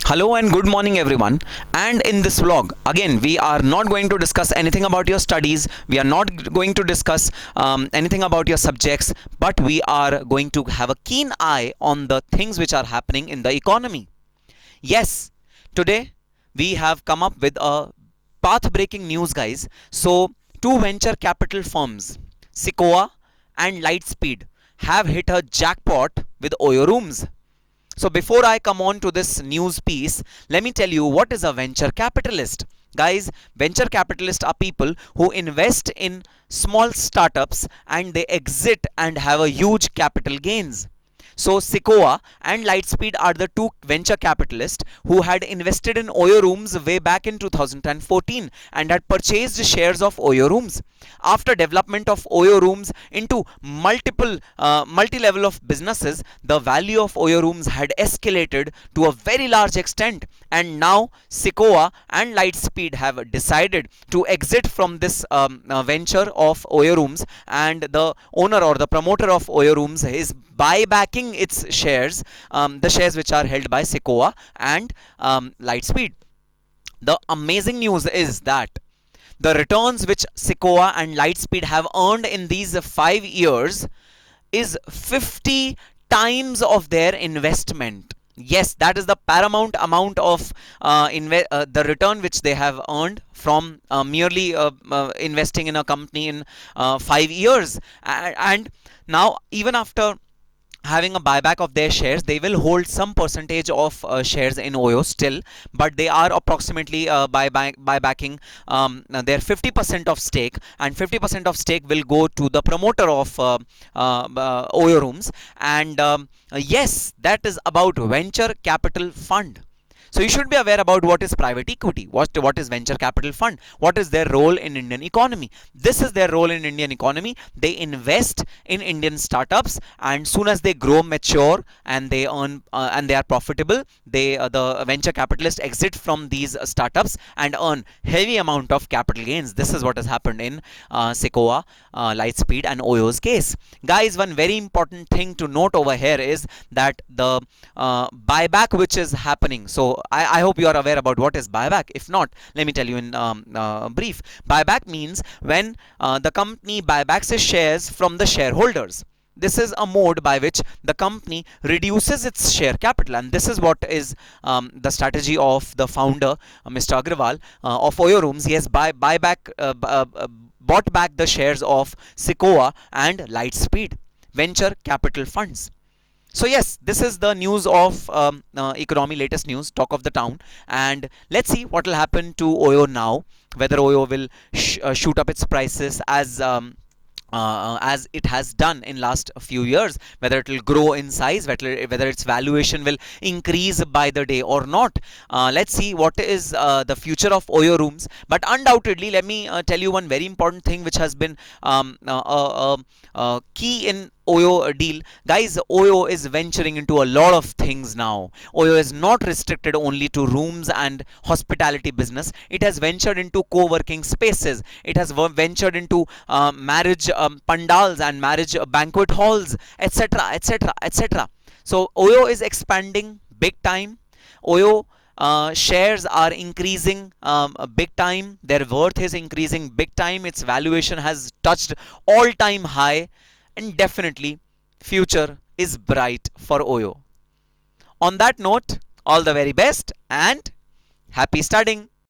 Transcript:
Hello and good morning everyone. And in this vlog again we are not going to discuss anything about your studies, we are not going to discuss anything about your subjects, but we are going to have a keen eye on the things which are happening in the economy. Yes, today we have come up with a path breaking news, guys. So two venture capital firms, Sequoia and Lightspeed, have hit a jackpot with Oyo rooms. So before I come on to this news piece, let me tell you what is a venture capitalist. Guys, venture capitalists are people who invest in small startups and they exit and have a huge capital gains. So Sequoia and Lightspeed are the two venture capitalists who had invested in Oyo Rooms way back in 2014 and had purchased shares of Oyo Rooms. After development of Oyo Rooms into multi-level of businesses, the value of Oyo Rooms had escalated to a very large extent, and now Sequoia and Lightspeed have decided to exit from this venture of Oyo Rooms, and the owner or the promoter of Oyo Rooms is buybacking its shares, the shares which are held by Sequoia and Lightspeed. The amazing news is that the returns which Sequoia and Lightspeed have earned in these 5 years is 50 times of their investment. Yes, that is the paramount amount of the return which they have earned from merely investing in a company in 5 years. And now, even after having a buyback of their shares, they will hold some percentage of shares in Oyo still, but they are approximately buybacking their 50% of stake, and 50% of stake will go to the promoter of Oyo Rooms. And yes, that is about venture capital fund. So you should be aware about what is private equity, what is venture capital fund, what is their role in Indian economy. This is their role in Indian economy. They invest in Indian startups, and soon as they grow mature and they earn and they are profitable, the venture capitalists exit from these startups and earn heavy amount of capital gains. This is what has happened in Sequoia, Lightspeed and Oyo's case. Guys, one very important thing to note over here is that the buyback which is happening. So I hope you are aware about what is buyback. If not, let me tell you in brief. Buyback means when the company buybacks its shares from the shareholders. This is a mode by which the company reduces its share capital, and this is what is the strategy of the founder, Mr. Agarwal, of Oyo Rooms. He has bought back the shares of Sequoia and Lightspeed venture capital funds. So yes, this is the news of economy, latest news, talk of the town, and let's see what will happen to Oyo now. Whether Oyo will shoot up its prices as it has done in last few years, whether it will grow in size, whether its valuation will increase by the day or not. Let's see what is the future of Oyo Rooms. But undoubtedly, let me tell you one very important thing which has been key in Oyo deal. Guys, Oyo is venturing into a lot of things now. Oyo is not restricted only to rooms and hospitality business. It has ventured into co-working spaces. It has ventured into marriage pandals and marriage banquet halls, etc., etc., etc. So Oyo is expanding big time. Oyo shares are increasing big time. Their worth is increasing big time. Its valuation has touched all-time high, and definitely future is bright for Oyo. On that note, all the very best and happy studying.